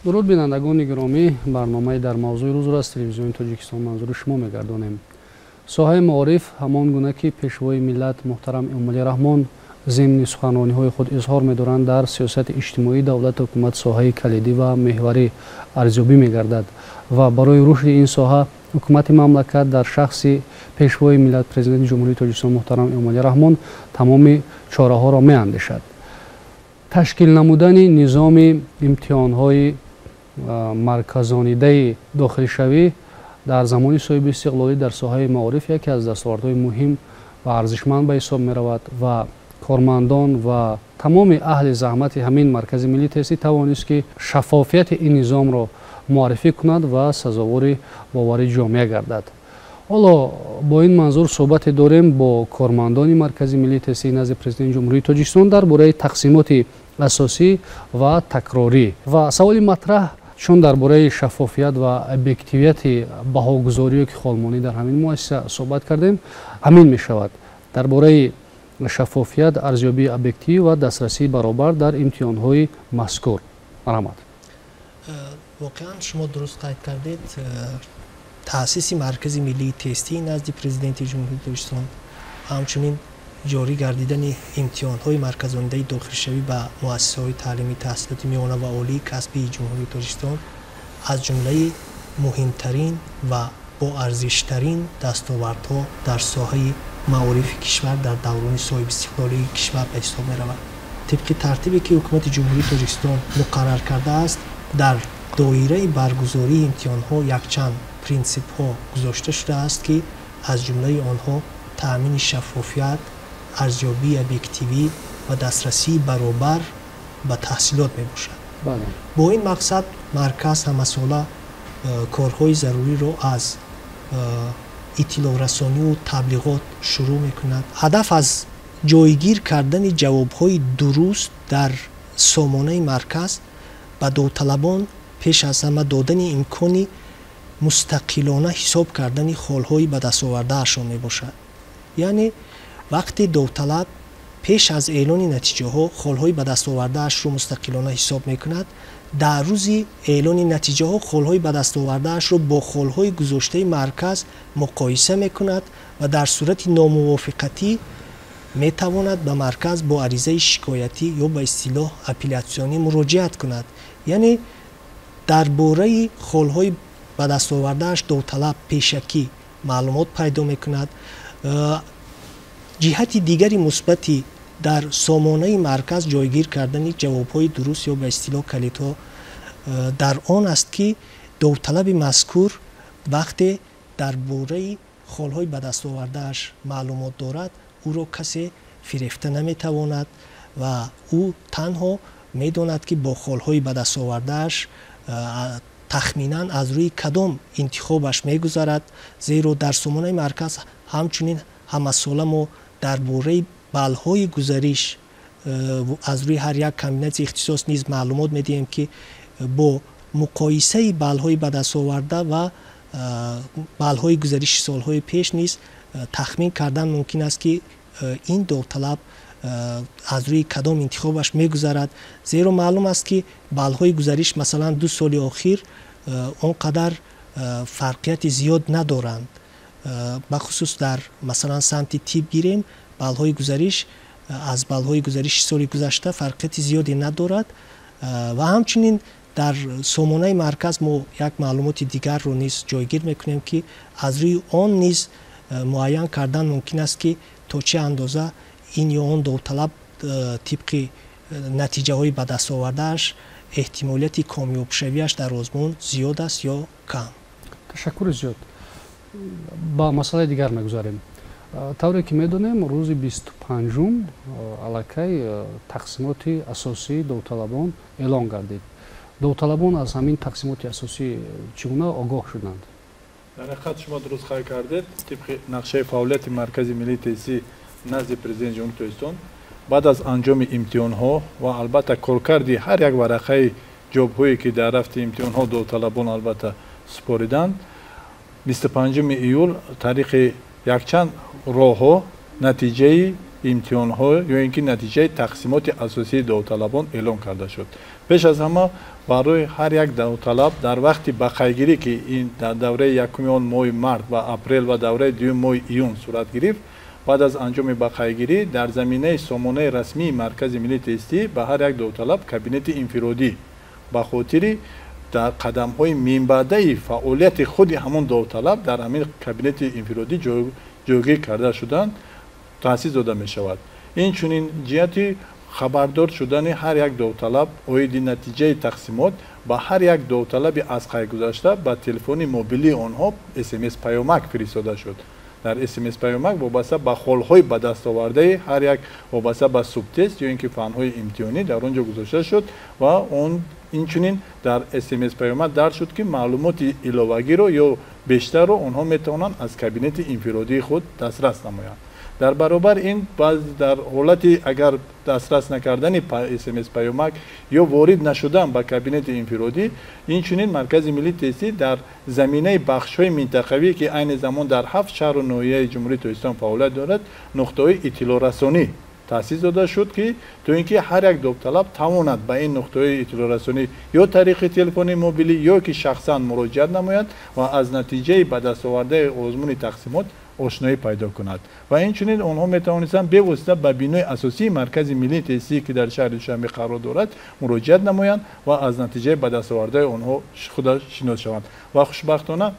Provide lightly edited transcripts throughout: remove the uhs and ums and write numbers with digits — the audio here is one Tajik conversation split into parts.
درود بینندگان گرامی، برنامه در موضوع روز را از تلویزیون تاجیکستان منظور شما میگردانیم. ساحه معارف همان گونه که پیشوای ملت محترم امامعلی رحمان ضمن سخنرانی‌های خود اظهار می‌دارند در سیاست اجتماعی دولت حکومت ساحه کلیدی و محوری ارزیابی می‌گردد و برای رشد این ساحه حکومت مملکت در شخص پیشوای ملت پرزیدنت جمهوری تاجیکستان محترم امامعلی رحمان تمام چاره‌ها را می‌اندیشد. تشکیل نمودن نظام امتحان‌های مرکزانیده داخل شوی در زمان صاحب استقلالی در ساحه معارف یکی از دستاوردهای مهم و ارزشمند به حساب می‌رود و کارمندان و تمام اهل زحمت همین مرکز ملی تحصیل توانست که شفافیت این نظام را معرفی کند و سزاوار باور جامعه گردد. حالا با این منظور صحبت داریم با کارمندان مرکز ملی تحصیل نزد پرزیدنت جمهوری تاجیکستان درباره تقسیمات اساسی و تکراری و سوال مطرح چون درباره شفافیت و ابجکتیویت بهاگذاری که خالمانی در همین مؤسسه صحبت کردیم همین می شود. درباره شفافیت، ارزیابی ابجکتیو و دسترسی برابر در امتحان‌های مذکور. مرحمت. واقعا شما درست قید کردید. تأسیس مرکز ملی تستی نزد پرزیدنت جمهوری تاجیکستان همچنین جاری گردیدن امتحان‌های مرکزانیده داخلشوی به مؤسسه‌های تعلیمی تحصیلات میانه و عالی کسبی جمهوری تاجیکستان از جمله مهمترین و با ارزشترین دستاوردها در ساحه معارف کشور در دوران صاحب استقلالی کشور به حساب می‌رود. طبق ترتیبی که حکومت جمهوری تاجیکستان مقرر کرده است در دایره برگزاری امتحان‌ها یک چند پرینسیپ‌ها گذاشته شده است که از جمله آنها تأمین شفافیت، ارزیابی ابجکتیوی و دسترسی برابر به تحصیلات میباشد. با این مقصد مرکز همساله کارهای ضروری را از اطلاع رسانی و تبلیغات شروع میکند. هدف از جایگیر کردن جوابهای درست در سامانه مرکز به داوطلبان پیش از همه دادن امکانی مستقلانه حساب کردن خالهای به دست آورده‌اشان میباشد. یعنی وقتی داوطلب پیش از اعلان نتیجه ها خالهای به دست آورده اش رو مستقلانه حساب میکند، در روز اعلان نتیجه ها خالهای به دست آورده اش رو با خالهای گذاشته مرکز مقایسه میکند و در صورت ناموافقتی میتواند به مرکز با عریضه شکایتی یا به اصطلاح اپلیاسیونی مراجعت کند. یعنی درباره خالهای به دست آورده اش داوطلب پیشکی معلومات پیدا میکند. جهت دیگری مثبتی در سامانه مرکز جایگیر کردن جوابهای درست یا به اصطلاح کلیدها در آن است که داوطلب مذکور وقتی درباره خالهای به دست آورده‌اش معلومات دارد او را کسی فریفته نمیتواند و او تنها میداند که با خالهای به دست آورده‌اش تخمینا از روی کدام انتخابش میگذرد، زیرا در سامانه مرکز همچنین همساله ما درباره بلهای گزارش از روی هر یک کابینت اختصاص نیز معلومات میدیم که با مقایسه بلهای به دست آورده و بلهای گزارش سالهای پیش نیز تخمین کردن ممکن است که این داوطلب از روی کدام انتخابش میگذرد، زیرا معلوم است که بلهای گزارش مثلا 2 سال اخیر اونقدر فرقیت زیاد ندارند. بخصوص در مثلا سمت تیپ گیریم بلهای گزارش از بلهای گزارش سال گذشته فرقیت زیادی ندارد و همچنین در سامانه مرکز ما یک معلومات دیگر رو نیز جایگیر میکنیم که از روی آن نیز معین کردن ممکن است که تا چه اندازه این یا آن داوطلب طبق نتیجه های به دست آورده‌اش احتمالیت کامیاب شویش در آزمون زیاد است یا کم. تشکر زیاد. با مسئله دیگر میگذاریم. طوری که میدونیم روز 25 علاقه تقسیمات اساسی داوطلبان اعلان گردید. داوطلبان از همین تقسیمات اساسی چگونه آگاه شدند؟ در حقیقت شما درست خواهی کردید. طبق نقشه فعالیت مرکز ملی تحصیل نزد پرزیدنت جمهوری تاجیکستان بعد از انجام امتحان ها و البته کارکردی هر یک ورقه جاب هایی که در رفت امتحان ها داوطلبان البته سپاریدند 25 ایول تاریخ یک چند راه ها نتیجه امتحان‌ها یا اینکه نتیجه تقسیمات اساسی داوطلبان اعلام کرده شد. پیش از همه برای هر یک داوطلب در وقت بقایگیری که این در دوره یکم ماه مارس و اپریل و دوره دوم ماه ایون صورت گرفت، بعد از انجام بقایگیری در زمینه سامانه رسمی مرکز ملی تستی به هر یک داوطلب کابینت انفرادی به خاطر در قدم‌های منبعده فعالیت خود همون داوطلب در همین کابینت انفرادی جایگزین کرده شدند تأسیس داده می شود. این چنین جهتی خبردار شدن هر یک داوطلب اوید نتیجه تقسیمات با هر یک داوطلب از قید گذشته با تلفن موبیلی آنها SMS پیامک فرستاده شد. در SMS پیامک وابسته به خالهای به دست آورده هر یک وابسته به سوب تست یا اینکه فنهای امتحانی در آنجا گذاشته شد و اون اینچنین در SMS پیامک درج شد که معلومات علاوه‌ای رو یا بیشتر رو آنها میتوانند از کابینت انفرادی خود دسترس نمایند. در برابر این باز در حالتی اگر دسترس نکردن SMS پیامک یا وارد نشدن به کابینت انفرادی، این چنین مرکز ملی تستی در زمینه بخش‌های منطقوی که عین زمان در 7 شهر و ناحیه جمهوری تاجیکستان فعالیت دارد نقطه‌های اطلاع رسانی تأسیس داده شد که تو اینکه هر یک داوطلب تواند به این نقطه‌های اطلاع رسانی یا طریق تلفن موبیلی یا که شخصا مراجعه نماید و از نتیجه به دست آورده آزمون تقسیمات آشنایی پیدا کند و این چنین آنها میتوانستند به واسطه به بینای اساسی مرکز ملی تستی که در شهر دوشنبه قرار دارد مراجعه نمایند و از نتیجه به دست آورده آنها خود شناس شوند و خوشبختانه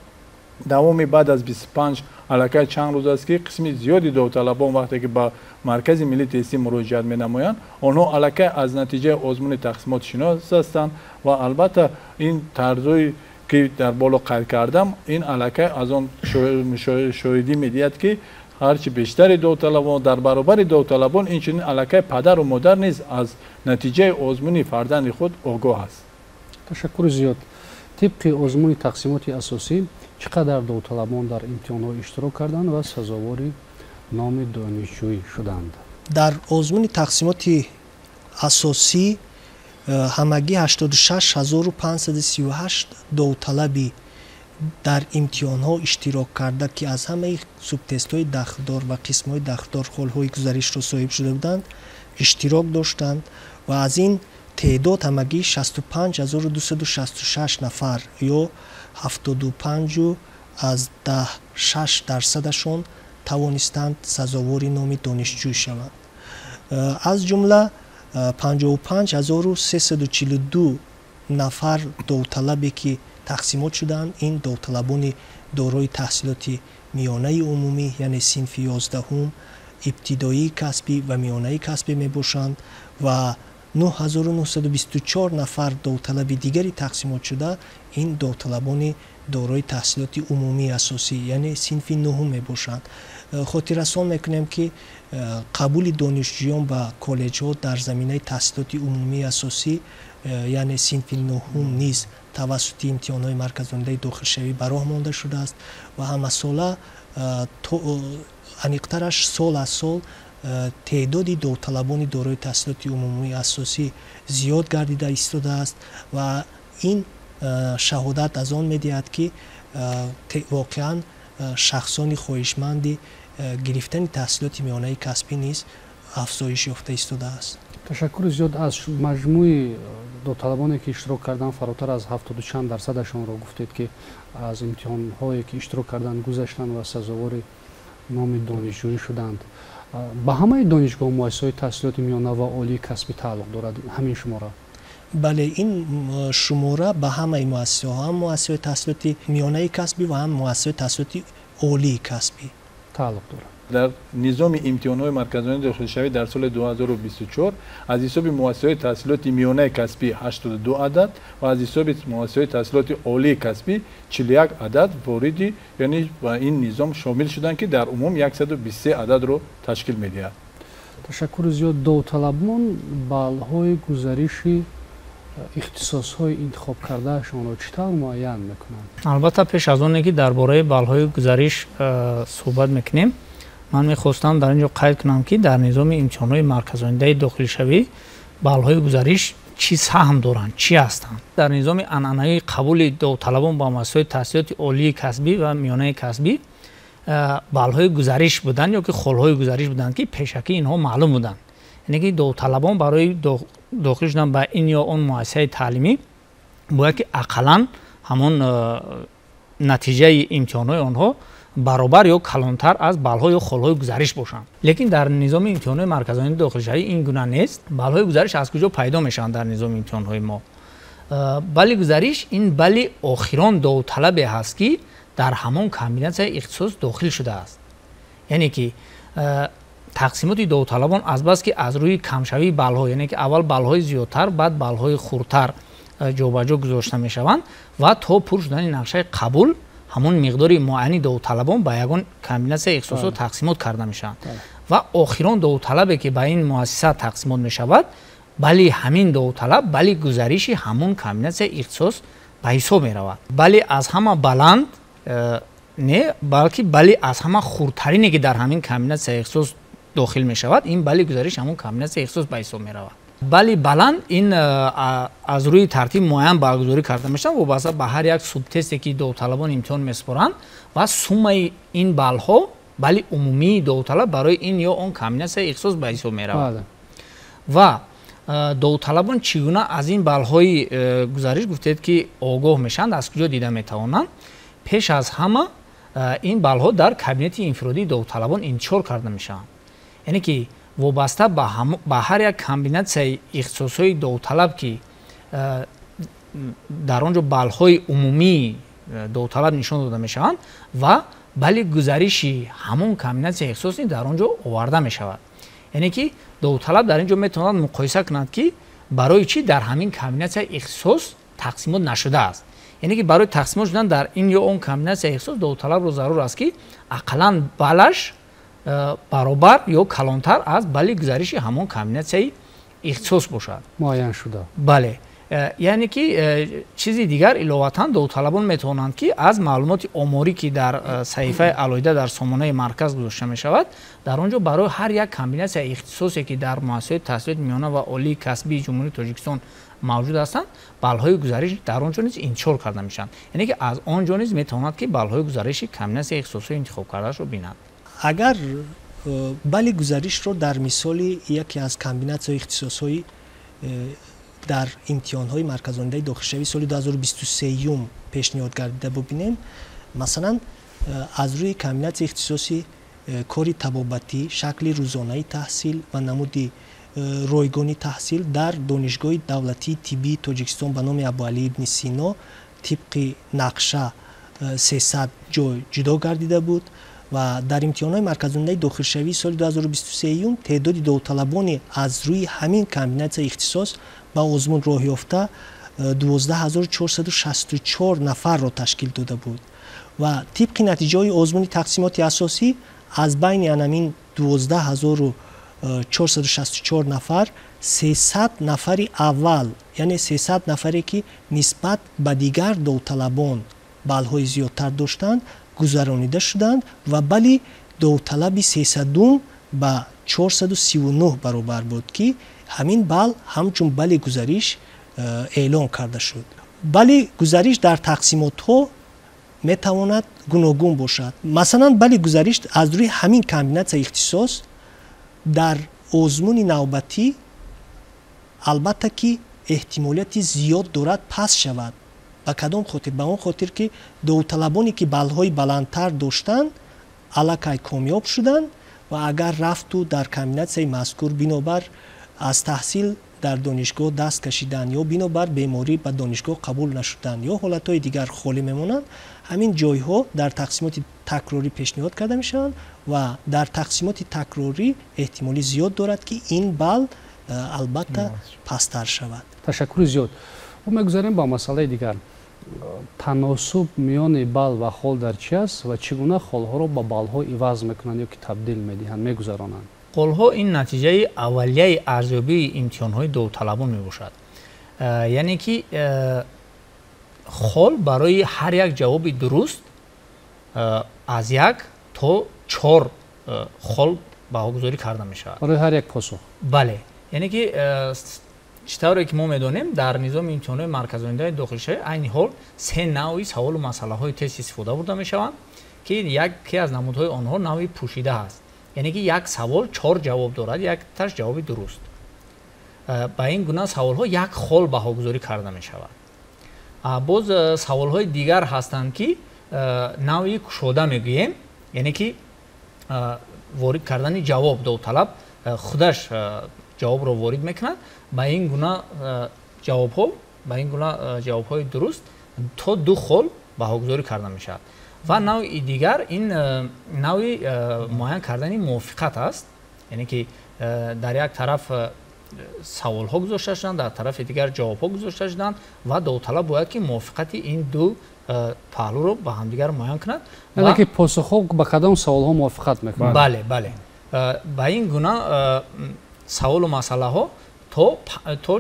دوام بعد از 25 علاقه چند روز است که قسمی زیادی داوطلبان وقتی که با مرکز ملی تستی مراجعه می نمایند آنها علاقه از نتیجه آزمون تقسیمات شناس هستند و البته این طرزی که در بالا قید کردم این علاقه از آن شاهدی میدهد که هرچی بیشتر داوطلبان در برابر داوطلبان این چنین علاقه پدر و مادر نیز از نتیجه آزمون فرزند خود آگاه است. تشکر زیاد. طبق آزمون تقسیمات اساسی چقدر داوطلبان در امتحان‌ها اشتراک کردند و سزاوار نام دانشجویی شدند؟ در آزمون تقسیمات اساسی همگی 86538 داوطلبی در امتحان‌ها اشتراک کرده که از همه سوب تست‌های داخلدار و قسم‌های داخلدار خال‌های گزارش را صاحب شده بودند اشتراک داشتند و از این تعداد همگی 65266 نفر یا 75 از 6% توانستند سزاوار نام دانشجو شوند. از جمله 55342 نفر داوطلبی که تقسیمات شدند این داوطلبان دارای تحصیلات میانه عمومی یعنی صنف 11 ابتدایی کسبی و میانه کسبی می باشند و 9924 نفر داوطلب دیگری تقسیمات شده این داوطلبان دارای تحصیلات عمومی اساسی یعنی صنف 9 می باشند. خاطر رسان میکنیم که قبول دانشجویان به کالج ها در زمینه تحصیلات عمومی اساسی یعنی صنف 9 نیز توسط امتحان های مرکز دانشگاه داخل شوی براه مانده شده است و همه ساله انیقترش سال از سال تعداد داوطلبان دارای تحصیلات عمومی اساسی زیاد گردیده ایستاده است و این شهادت از آن می‌دهد که واقعا شخصان خواهشمند گرفتن تحصیلات میانه کسبی نیز افزایش یافته ایستاده است. تشکر زیاد. از مجموع داوطلبانی که اشتراک کردن فراتر از 70 چند درصدشان را گفتید که از امتحان هایی که اشتراک کردن گذشتن و سزاوار نام دانشجویی شدند. به همه دانشگاه و مؤسسه‌های تحصیلات میانه و عالی کسبی تعلق دارد همین شماره؟ بله این شماره به همه مؤسسه ها هم مؤسسه تحصیلات میانه کسبی و هم مؤسسه تحصیلات عالی کسبی تعلق دارد. در نظام امتحان‌های مرکزی داخل شوی در سال 2024 از حساب مؤسسه‌های تحصیلات میانه کسبی 82 عدد و از حساب مؤسسه‌های تحصیلات عالی کسبی 41 عدد واردی یعنی با این نظام شامل شدند که در عموم 123 عدد رو تشکیل می‌دهد. تشکر زیاد. داوطلبان بالهای گزارشی اختصاص‌های انتخاب کردهشان را چطور معین می‌کنند؟ البته پیش از اون که درباره بالهای گزارش صحبت می‌کنیم من می‌خواستم در اینجا قید کنم که در نظام امتحان‌های مرکز دانشگاه داخل شوی بالهای گزارش چی سهم دارند چی هستند. در نظام عنعنه‌ای قبول داوطلبان با مؤسسه‌های تحصیلات عالی کسبی و میانه کسبی балҳои гузариш буданд ё ки холҳои гузариш буданд ки пешакӣ инҳо маълум буданд. яъне ки довталабон барои дохил шудан ба ин ё он муассисаи таълимӣ бояд ки ақаллан ҳамон натиҷаи имтиҳонҳои онҳо баробар ё калонтар аз балҳо ё холҳои гузариш бошанд. лекин дар низоми имтиҳонҳои марказони дохилшавӣ ин гуна нест. балҳои гузариш аз куҷо пайдо мешаванд дар низоми имтиҳонҳои мо? бали гузариш ин бали охирон довталабе ҳаст ки дар ҳамон комбинатсияи ихтисос дохил шудааст. яъне ки тақсимоти довталабон азбас ки аз рӯи камшавии балҳо, яъне ки аввал балҳои зиёдтар баъд балҳои хурдтар ҷобаҷо гузошта мешаванд ва то пур шудани нақшаи қабул ҳамон миқдори муайяни довталабон ба ягон комбинатсияи ихтисосо тақсимот карда мешаванд ва охирон довталабе ки ба ин муассиса тақсимот мешавад, бали ҳамин довталаб бали гузариши ҳамон комбинатсияи ихтисос ба ҳисоб меравад. бали аз ҳама баланд не, балки бали аз ҳама хурдтарине ки дар ҳамин комбинатсияи ихтисос дохил мешавад, ин бали гузариш ҳамон комбинатсияи ихтисос ба ҳисоб меравад. бали баланд ин аз рӯи тартиб муайян баргузорӣ карда мешавад вобаста ба ҳар як субтесте ки довталабон имтиҳон месупоранд ва суммаи ин балҳо бали умумии довталаб барои ин ё он комбинатсияи ихтисос ба ҳисоб меравад. ва довталабон чӣ гуна аз ин балҳои гузариш гуфтед ки огоҳ мешаванд, аз куҷо дида метавонанд? пеш аз ҳама ин балҳо дар кабинети инфиродии довталабон интишор карда мешаванд. яъне ки вобаста ба ҳар як комбинатсияи ихтисосҳои довталаб ки дар он ҷо балҳои умумии довталаб нишон дода мешаванд ва бали гузариши ҳамон комбинатсияи ихтисос дар он ҷо оварда мешавад. яъне ки довталаб дар ин ҷо метавонад муқоиса кунад ки барои чӣ дар ҳамин комбинатсияи ихтисос тақсимот нашудааст. яъне ки барои тақсимот шудан дар ин ё он комбинатсияи ихтисос довталабро зарур аст ки ақаллан балаш баробар ё калонтар аз бали гузариши ҳамон комбинатсияи ихтисос бошад. муайян шуда. бале, яъне ки чизи дигар иловатан довталабон метавонанд ки аз маълумоти оморӣ ки дар саҳифаи алоҳида дар сомонаи марказ гузошта мешавад, дар он ҷо барои ҳар як комбинатсияи ихтисосе ки дар муассисаҳои таҳсилоти миёна ва олии касбии ҷумҳурии Тоҷикистон мавҷуд ҳастанд, балҳои гузариш дар он ҷо низ интишор карда мешаванд. яъне ки аз он ҷо низ метавонад ки балҳои гузариши комбинатсияи ихтисосҳои интихоб кардаашро бинад. агар бали гузаришро дар мисоли яке аз комбинатсияи ихтисосҳои дар имтиҳонҳои марказонидаи дохилшавии соли 2023 пешниҳод гардида бубинем, масалан аз рӯи комбинатсияи ихтисоси кори табобатӣ, шакли рӯзонаи таҳсил ва намуди ройгони таҳсил дар донишгоҳи давлатии тиббии Тоҷикистон ба номи Абуалӣ ибни Сино тибқи нақша 300 ҷой ҷудо гардида буд ва дар имтиҳонҳои марказонидаи дохилшавии соли 2023 теъдоди довталабони аз рӯи ҳамин комбинатсияи ихтисос ба озмун роҳ ёфта 12464 нафарро ташкил дода буд ва тибқи натиҷаҳои озмуни тақсимоти асосӣ аз байни анамин 12464 нафар 300 нафари аввал, яъне 300 нафаре ки нисбат ба дигар довталабон балҳои зиёдтар доштанд, гузаронида шуданд ва бали довталаби 300 ба 439 баробар буд ки ҳамин бал ҳамчун бали гузариш эълон карда шуд. бали гузариш дар тақсимотҳо метавонад гуногун бошад. масалан бали гузариш аз рӯи ҳамин комбинатсияи ихтисос дар озмуни навбатӣ албатта ки эҳтимолияти зиёд дорад паст шавад. ба кадом хотир? ба он хотир ки довталабоне ки балҳои баландтар доштанд аллакай комёб шуданд ва агар рафту дар комбинатсияи мазкур бинобар аз таҳсил дар донишгоҳ даст кашиданд ё бинобар беморӣ ба донишгоҳ қабул нашуданд ё ҳолатҳои дигар холӣ мемонанд, ҳамин ҷойҳо дар тақсимоти такрорӣ пешниҳод карда мешаванд ва дар тақсимоти такрорӣ эҳтимоли зиёд дорад ки ин бал албатта пасттар шавад. ташаккури зиёд. мегузарем ба масъалаи дигар. таносуб миёни бал ва хол дар чи аст ва чӣ гуна холҳоро ба балҳо иваз мекунанд ё ки табдил медиҳанд, мегузаронанд? холҳо ин натиҷаи аввалияи арзёбии имтиҳонҳои довталабон мебошад. яъне ки хол барои ҳар як ҷавоби дуруст аз 1 то 4 хол баҳогузорӣ карда мешавад. барои ҳар як посух? бале, яъне ки чӣ тавре ки мо медонем дар низоми имтиҳонҳои марказонидаи дохилшавӣ айни ҳол 3 навъи саволу масъалаҳои тест истифода бурда мешаванд ки яке аз намудҳои онҳо навъи пӯшида ҳаст, яъне ки як савол 4 ҷавоб дорад, якташ ҷавоби дуруст. ба ин гуна саволҳо як хол баҳогузорӣ карда мешавад. боз саволҳои дигар ҳастанд ки навъи кушода мегӯем, яъне ки ворид кардани ҷавоб, довталаб худаш ҷавобро ворид мекунад. Ба ин гуна ҷавобҳои дуруст то 2 хол баҳогузорӣ карда мешавад. ва навъи дигар ин навъи муайян кардани мувофиқат аст, яъне ки дар як тараф саволҳо гузошта шуданд, дар тарафи дигар ҷавобҳо гузошта шуданд ва довталаб бояд ки мувофиқати ин ду паҳлуро ба ҳамдигар муайян кунад. яъне ки посухҳо ба кадом саволҳо мувофиқат мекунад? бале ба ин гуна саволу масъалаҳо то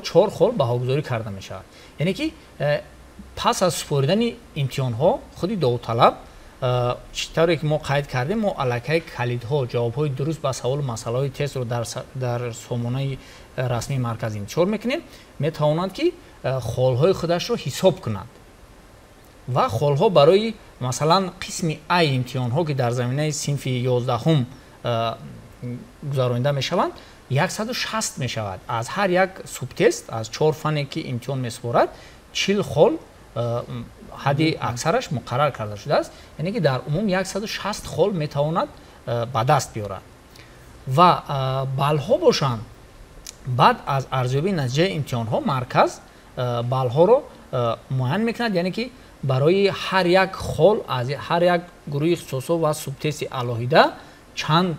4 хол баҳогузорӣ карда мешавад. яъне ки пас аз супоридани имтиҳонҳо худи довталаб чӣ тавре ки мо қайд кардем, мо аллакай калидҳо, ҷавобҳои дуруст ба саволу масъалаҳои тестро дар сомонаи расмии марказ интишор мекунем, метавонад ки холҳои худашро ҳисоб кунад ва холҳо барои масалан қисми ай имтиҳонҳо ки дар заминаи синфи 11-ум гузаронида мешаванд 160 мешавад. аз ҳар як субтест аз 4 фане ки имтиҳон месупорад 40 хол ҳадди аксараш муқаррар карда шудааст, яъне ки дар умум 160 хол метавонад ба даст биёрад. ва балҳо бошанд, баъд аз арзёбии натиҷаи имтиҳонҳо марказ балҳоро муайян мекунад, яъне ки барои ҳар як хол аз ҳар як гурӯҳи ихтисосо ва субтести алоҳида чанд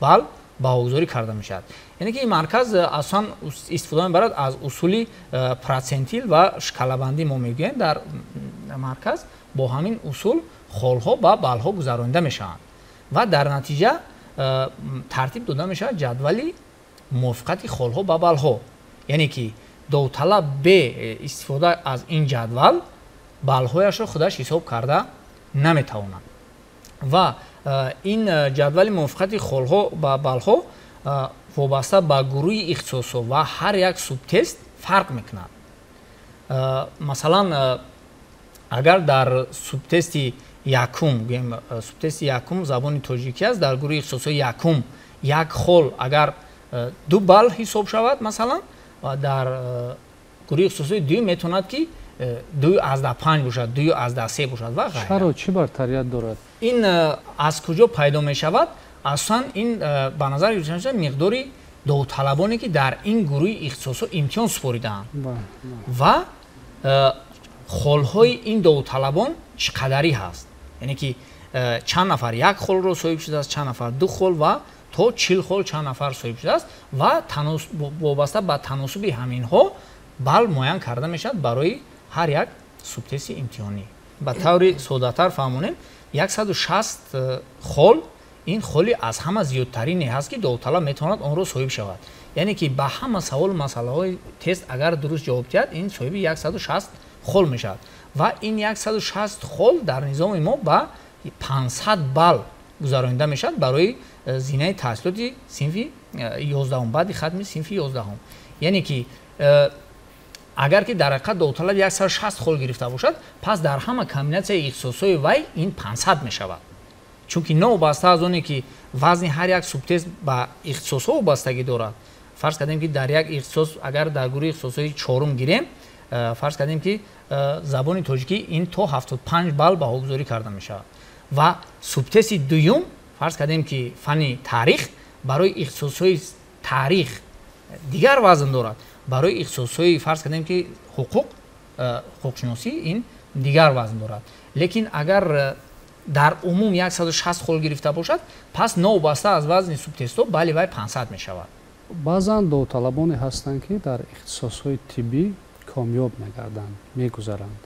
бал баҳогузорӣ карда мешавад. яъне ки марказ асосан истифода мебарад аз усули процентил ва шкалабандӣ. мо мегӯем дар марказ бо ҳамин усул холҳо ба балҳо гузаронида мешаванд ва дар натиҷа тартиб дода мешавад ҷадвали мувофиқати холҳо ба балҳо, яъне ки довталаб бе истифода аз ин ҷадвал балҳояшро худаш ҳисоб карда наметавонад. ва ин ҷадвали мувофиқати холҳо ба балҳо вобаста ба гурӯҳи ихтисосо ва ҳар як субтест фарқ мекунад. масалан агар дар субтести якум гӯем, субтести якум забони тоҷикӣ аст, дар гурӯҳи ихтисосои якум як хол агар 2 бал ҳисоб шавад масалан, ва дар гурӯҳи ихтисосои дуюм метавонад ки 2/5 бошад, 2/3 бошад ва ғайра. чаро чӣ бартарият дорад? ин аз куҷо пайдо мешавад? асосан ин ба назар гирифта мешавад миқдори довталабоне ки дар ин гурӯҳи ихтисосо имтиҳон супоридаанд ва холҳои ин довталабон чӣ қадарӣ ҳаст, яъне ки чанд нафар як холро соҳиб шудааст, чанд нафар 2 хол ва то 40 хол чанд нафар соҳиб шудааст ва вобаста ба таносуби ҳаминҳо бал муайян карда мешавад барои ҳар як субтести имтиҳонӣ. ба таври содатар фаҳмонем 160 хол ин холи аз ҳама зиёдтарине ҳаст ки довталаб метавонад онро соҳиб шавад, яъне ки ба ҳама саволу масъалаҳои тест агар дуруст ҷавоб диҳад ин соҳиби 160 хол мешавад ва ин 160 хол дар низоми мо ба 500 бал гузаронида мешавад барои зинаи таҳсилоти синфи 11-ум, баъди хатми синфи 11-ум. яъне ки агар ки дар ҳақиқат довталаб 160 хол гирифта бошад, пас дар ҳама комбинатсияи ихтисосои вай ин 500 мешавад. чунки новобаста аз оне ки вазни ҳар як субтест ба ихтисосҳо вобастагӣ дорад. фарз кардем ки дар як ихтисос агар дар гурӯҳи ихтисосои 4-ум гирем, фарз кардем ки забони тоҷикӣ ин то 75 бал баҳогузорӣ карда мешавад ва субтести дуюм фарз кардем ки фани таърих барои ихтисосҳои таърих дигар вазн дорад, барои ихтисосҳои фарз кардем ки ҳуқуқшиносӣ ин дигар вазн дорад. лекин агар дар умум 160 хол гирифта бошад, пас новобаста аз вазни субтестҳо бали вай 500 мешавад. баъзан довталабоне ҳастанд ки дар ихтисосҳои тиббӣ комёб мегарданд, мегузаранд,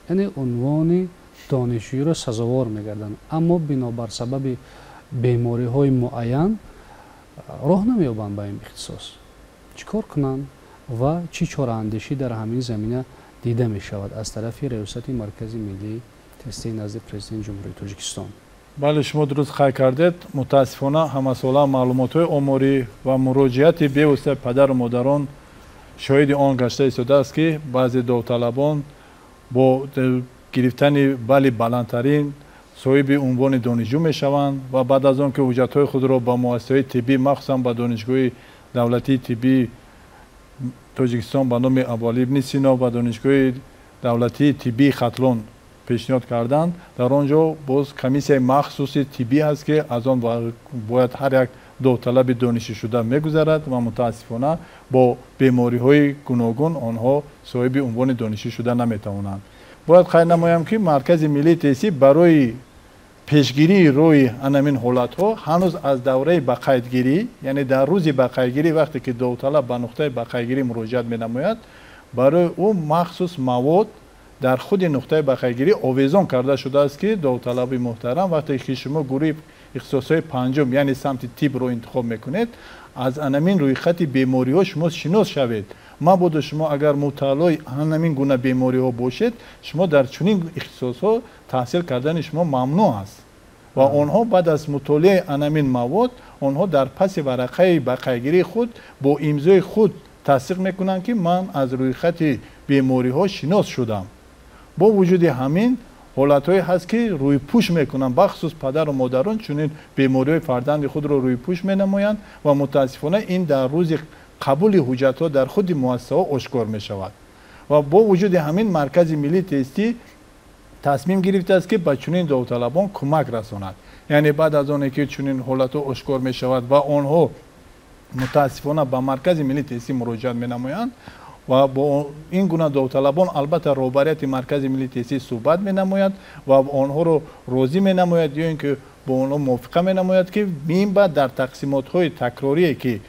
яъне унвони донишҷӯиро сазовор мегарданд, аммо бинобар сабаби бемориҳои муайян роҳ намеёбанд ба ин ихтисос. чӣ кор кунанд ва чӣ чораандешӣ дар ҳамин замина дида мешавад аз тарафи раёсати маркази миллии тестии назди президенти ҷумҳурии Тоҷикистон? бале, шумо дуруст қайд кардед. мутаассифона ҳамасола маълумотҳои оморӣ ва муроҷиати бевосита падару модарон шоҳиди он гашта истодааст ки баъзе довталабон бо гирифтани бали баландтарин صاحب عنوان دانشجو میشوند و بعد از آن که حجت‌های خود را با مؤسسه طبی مخصوصا با دانشگاه دولتی طبی تاجیکستان به نام ابوعلی ابن سینا و دانشگاه دولتی طبی ختلون پیشنهاد کردند. در آنجا باز کمیسیای مخصوص طبی هست که از آن باید هر یک داوطلب دانشجو شده میگذرد و متاسفانه با بیماری‌های گوناگون آنها صاحب عنوان دانشجو شده نمیتوانند. باید خیال نمایم که مرکز ملی تحصیل برای پیشگیری روی همین حالت‌ها هنوز از دوره بقایدگیری، یعنی در روز بقایدگیری وقتی که داوطلب به نقطه بقایدگیری مراجعت می‌نماید، برای او مخصوص مواد در خود نقطه بقایدگیری آویزان کرده شده است که داوطلب محترم وقتی که شما گروه اختصاصی پنجم یعنی سمت تیپ رو انتخاب میکنید، از همین روی خط بیماری ها شما شناس شوید. مبادا شما اگر مطالعه همین گونه بیماری ها باشید، شما در چنین اختصاص ها تحصیل کردن شما ممنوع است و آنها بعد از مطالعه همین مواد آنها در پس ورقه بقایدگیری خود با امضای خود تصدیق میکنند که من از روی خط بیماری ها شناس شدم. با وجود همین حالت‌هایی هست که روی پوش میکنن، بخصوص پدر و مادران چنین بیماری‌های فرزند خود را روی پوش مینمایند و متاسفانه این در روز قبول حجت‌ها در خود مؤسسه آشکار میشود. و با وجود همین مرکز ملی تستی تصمیم گرفته است که به چنین داوطلبان کمک رساند. یعنی بعد از آنکه که چنین حالت‌ها آشکار میشود و آنها متاسفانه به مرکز ملی تستی مراجعت مینمایند و با این گونه داوطلبان البته رهبریت مرکز ملی تحصیل صحبت می‌نماید و آنها رو راضی می‌نماید یا اینکه با آنها موافقه می‌نماید که این بعد در تقسیمات‌های تکراری که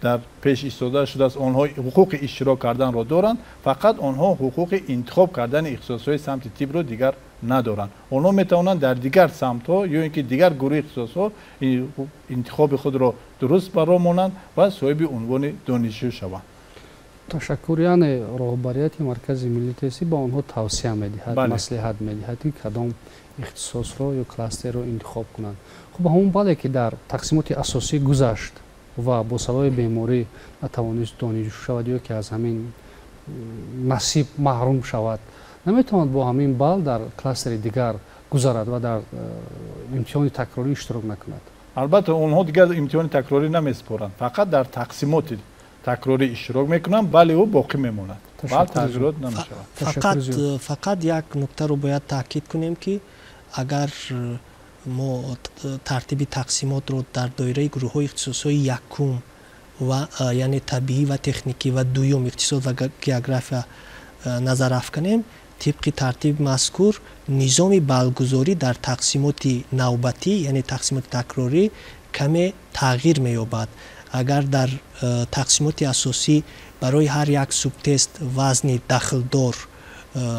در پیش ایستاده شده است آنها حقوق اشتراک کردن را دارند، فقط آنها حقوق انتخاب کردن اختصاص‌های سمت تیپ را دیگر ندارند. آنها می‌توانند در دیگر سمت‌ها یا اینکه دیگر گروه اختصاص‌ها انتخاب خود را درست برآورند و صاحب عنوان دانشجو شوند. تشکر. یعنی رهبریت مرکز ملی تحصیل با آنها توصیه می‌دهد، مصلحت می‌دهد که کدام اختصاص را یا کلاستر را انتخاب کنند. خب همون بعد که در تقسیمات اساسی گذشت و با سبب بیماری نتوانست دانشجو شود یا که از همین نصیب محروم شود، نمیتواند با همین بال در کلاستر دیگر گذرد و در امتحان تکراری اشتراک نکند. البته آنها دیگر امتحان تکراری نمیسپارند، فقط در تقسیمات تکراری اشتراک میکنن، ولی او باقی میموند. تغییرات نمیشه. فقط یک نکته رو باید تاکید کنیم که اگر ما ترتیب تقسیمات رو در دایره گروه های اختصاصی یکم و یعنی طبیعی و تکنیکی و دوم اقتصاد و گئوگرافیا نظر افکنیم، طبق ترتیب مذکور نظام بالگذاری در تقسیمات نوبتی یعنی تقسیمات تکراری کمی تغییر مییابد. اگر در تقسیمات اساسی برای هر یک سوب تست وزن داخلدار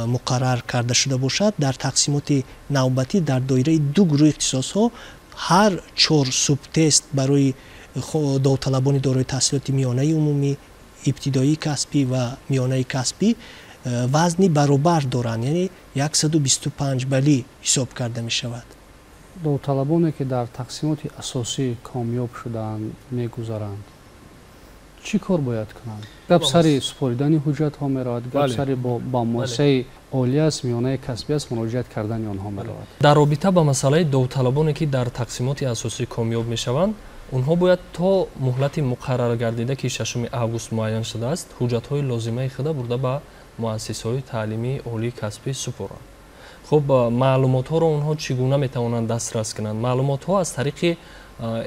مقرر کرده شده باشد، در تقسیمات نوبتی در دایره دو گروه اختصاص ها هر 4 سوب تست برای داوطلبان دارای تحصیلات میانه عمومی، ابتدایی کسبی و میانه کسبی وزنی برابر دارند، یعنی 125 بلی حساب کرده می شود. داوطلبانی که در تقسیمات اساسی کامیاب شدند میگذارند، چی کار باید کنند؟ گپ سر سپاریدن حجت ها میرود، گپ سر با مؤسسه عالی است میانه کسبی است مراجعت کردن آنها میرود. در رابطه با مسئله داوطلبانی که در تقسیمات اساسی کامیاب میشوند، اونها باید تا مهلت مقرر گردیده که 6 اوگوست معین شده است حجت های لازمه خود برده به مؤسسه های تعلیمی عالی کسبی سپارند. خب معلومات ها رو اونها چگونه میتوانند دسترس کنند؟ معلومات ها از طریق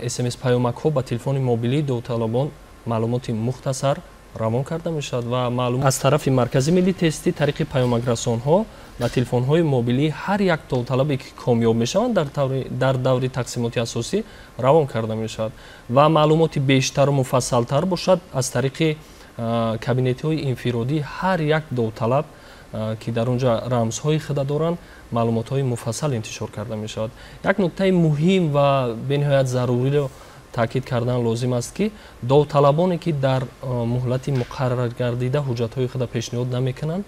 SMS پیامک ها به تلفن موبیلی داوطلبان معلومات مختصر روان کرده می شود و معلومات از طرف مرکز ملی تستی طریق پیامک رسان ها و تلفن های موبیلی هر یک داوطلبی که کامیاب می شوند در دور تقسیمات اساسی روان کرده می شود و معلومات بیشتر و مفصل تر باشد از طریق کابینت های انفرادی هر یک داوطلب که در اونجا رمزهای خود دارند معلومات های مفصل انتشار کرده می شود. یک نکته مهم و به نهایت ضروری رو تاکید کردن لازم است که داوطلبانی که در مهلت مقرر گردیده حجت های خود پیشنهاد نمی کنند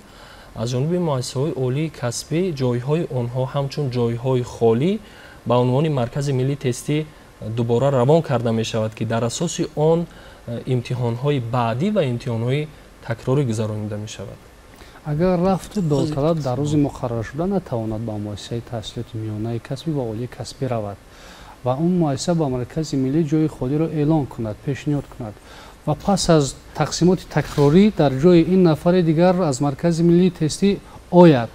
از جانب مؤسسه های عالی کسبی جایهای آنها همچون جایهای خالی به عنوان مرکز ملی تستی دوباره روان کرده می شود که در اساس آن امتحان های بعدی و امتحان های تکراری گذرانیده می شود. اگر رفت داوطلب در روز مقرر شده نتواند با مؤسسه تحصیلات میانه کسبی و عالی کسبی رود و اون مؤسسه با مرکز ملی جای خودی را اعلان کند، پیشنهاد کند و پس از تقسیمات تکراری در جای این نفر دیگر از مرکز ملی تستی آید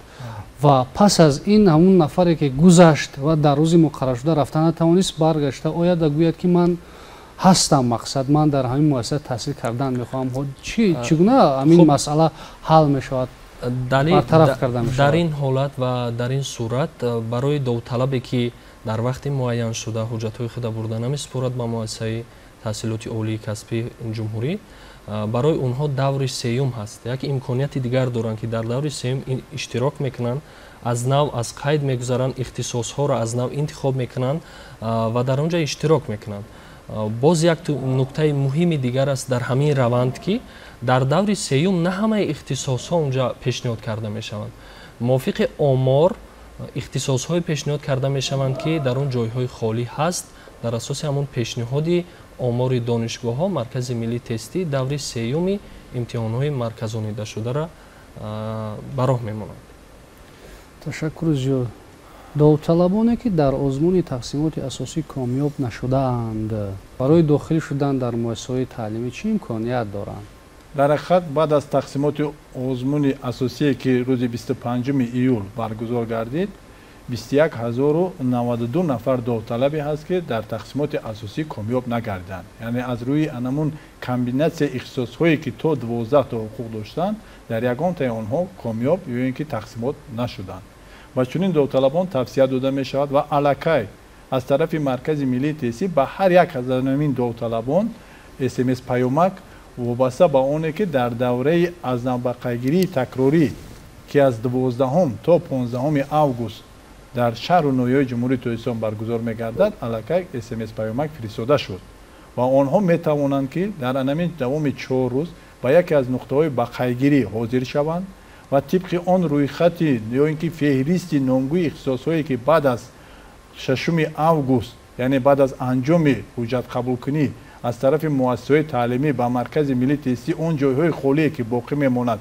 و پس از این همون نفری که گذشت و در روز مقرر شده رفتن نتوانست برگشته آید و گوید که من هستم، مقصد من در همین مؤسسه تحصیل کردن میخوام. چگونه همین مسئله حل میشود، برطرف کرده میشود؟ در این حالت و در این صورت برای داوطلبی که در وقت معین شده حجت‌های خود برده نمی‌سپارد با مؤسسه تحصیلات عالی کسبی جمهوری، برای اونها دور سیوم هست. یک امکانیت دیگر دارند که در دور سیوم اشتراک میکنند، از نو از قید میگذارند، اختصاص ها را از نو انتخاب میکنند و در اونجا اشتراک میکنند. باز یک نکته مهم دیگر است در همین روند که در دور سیوم نه همه اختصاص ها اونجا پیشنهاد کرده میشوند. موافق آمار اختصاص های پیشنهاد کرده میشوند که در اون جای های خالی هست. در اساس همون پیشنهادی آمار دانشگاه ها مرکز ملی تستی دور سیوم امتحان های مرکزانیده شده را براه میمانند. تشکر زیاد. داوطلبانی که در آزمون تقسیمات اساسی کامیاب نشده اند برای داخل شدن در مؤسسه تعلیمی چه امکانیت دارند؟ در حقیقت بعد از تقسیمات آزمون اساسی که روز 25 ایول برگزار گردید 21092 نفر داوطلبی هست که در تقسیمات اساسی کامیاب نگردند. یعنی از روی انمون کامبیناسیون اختصاص هایی که تو 12 تا حقوق داشتند در یگان تا آنها کامیاب یا اینکه تقسیمات نشدند. و چنین داوطلبان توصیه داده می شود و علاقه از طرف مرکز ملی تحصیل به هر یک از این داوطلبان SMS پیامک وابسته به اونه که در دوره از نوبقیگیری تکراری که از 12 تا 15 اوگوست در شهر و نویای جمهوری ترکستان برگزار می‌گردد علاقه SMS پیامک فرستاده شد و آنها می‌توانند که در همین دوام 4 روز با یکی از نقطه‌های بقیگیری حاضر شوند و طبق آن روی خطی یا اینکه فهرست نامگوی اختصاص‌هایی که بعد از 6 اوگوست یعنی بعد از انجام حجت قبول کنی از طرف مؤسسه تعلیمی با مرکز ملی تستی اون جایهای خالی که باقی میماند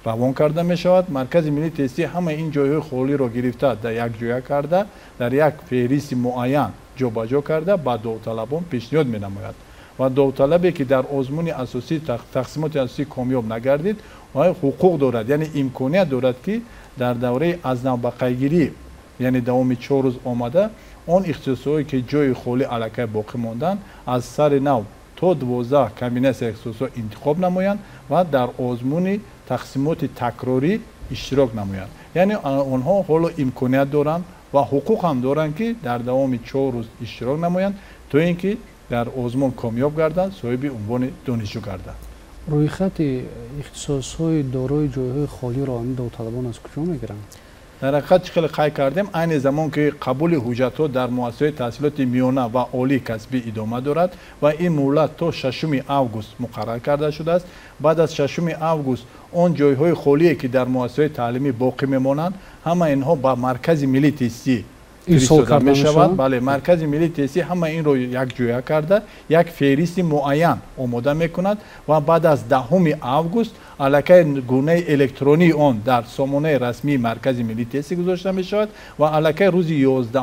روان کرده می شود. مرکز ملی تستی همه این جایهای خالی را گرفته در یک جای کرده در یک فهرست معین جابجا کرده با داوطلبان پیشنهاد می نماید و داوطلبی که در آزمون اساسی تقسیمات اساسی کامیاب نگردید و حقوق دارد یعنی امکانیت دارد که در دوره از نوبقیگیری یعنی دوام 4 روز آمده اون اختصاصی که جای خالی علاقه باقی ماندن از سر نو تا 12 کامبیناسیون اختصاص انتخاب نمایند و در آزمون تقسیمات تکراری اشتراک نمایند. یعنی آنها حالا امکانیت دارند و حقوق هم دارند که در دوام 4 روز اشتراک نمایند تا اینکه در آزمون کامیاب گردند صاحب عنوان دانشجو گردند. روی خط اختصاص‌های دارای جایهای خالی را این داوطلبان از کجا میگیرند؟ در حقیقت خیلی خواهی کردیم این زمان که قبول حجت‌ها در مؤسسه تحصیلات میانه و عالی کسبی ادامه دارد و این مهلت تا 6 اوگوست مقرر کرده شده است. بعد از 6 اوگوست اون جایهای خالی که در مؤسسه تعلیمی باقی میمانند همه اینها با مرکز ملی تستی فرستاده می شود. بله مرکز ملی تستی همه این رو یک جای کرده یک فهرست معین آماده می کند و بعد از 10 اوگوست علاقه گونه الکترونی آن در سامانه رسمی مرکز ملی تستی گذاشته می شود و علاقه روز 11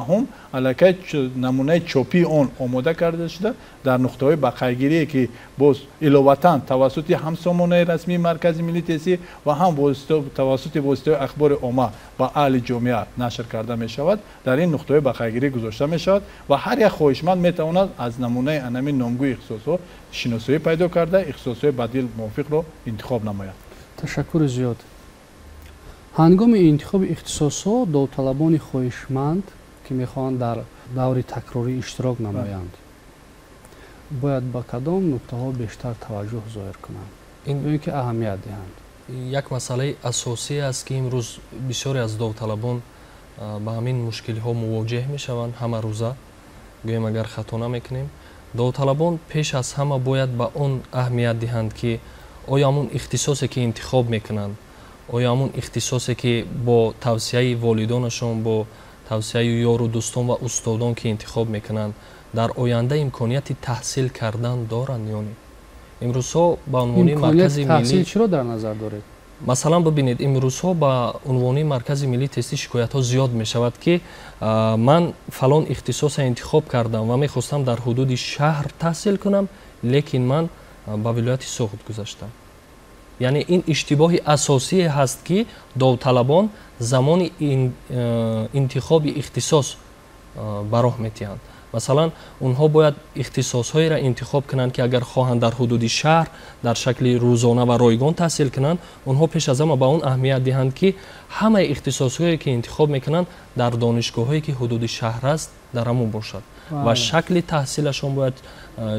علاقه نمونه چاپی آن آماده کرده شده در نقطه های بقیگیری که باز علاوه توسط هم سامانه رسمی مرکز ملی تستی و هم توسط واسطه اخبار عامه با اهل جامعه نشر کرده می شود در این نقطه بقیگیری گذاشته می شود و هر یک خواهشمند می تواند از نمونه انمی نامگوی اختصاص شناسایی پیدا کرده اختصاص بدیل موافق را انتخاب نماید. تشکر زیاد. هنگام انتخاب اختصاص داوطلبان خواهشمند که میخواهند در دور تکراری اشتراک نمایند باید با کدام نکته ها بیشتر توجه ظاهر کنند اینکه اهمیت دهند؟ یک مسئله اساسی است که امروز بسیاری از داوطلبان با همین مشکل ها مواجه می شوند. همه روزه گویم اگر خطا نمیکنیم داوطلبان پیش از همه باید به اون اهمیت دهند که آیا همون اختصاصی که انتخاب میکنند آیا همون اختصاصی که با توصیه والدانشون با توصیه یار و دوستان و استادان که انتخاب میکنند در آینده امکانیت تحصیل کردن دارند یا نه؟ امروز ها با عنوان مرکز ملی تحصیل چی رو در نظر دارید؟ مثلا ببینید امروزها با عنوان مرکز ملی تستی شکایت ها زیاد می شود که من فلان اختصاص انتخاب کردم و میخواستم در حدود شهر تحصیل کنم، لیکن من با ولایت سوخت گذاشتم. یعنی این اشتباه اساسی هست که داوطلبان زمان انتخاب اختصاص براه میتیند. مثلا اونها باید اختصاصهایی را انتخاب کنند که اگر خواهند در حدود شهر در شکل روزانه و رایگان تحصیل کنند، اونها پیش از همه به اون اهمیت دهند که همه اختصاصهایی که انتخاب میکنند در دانشگاهایی که حدود شهر است در همون باشد و شکل تحصیلشون باید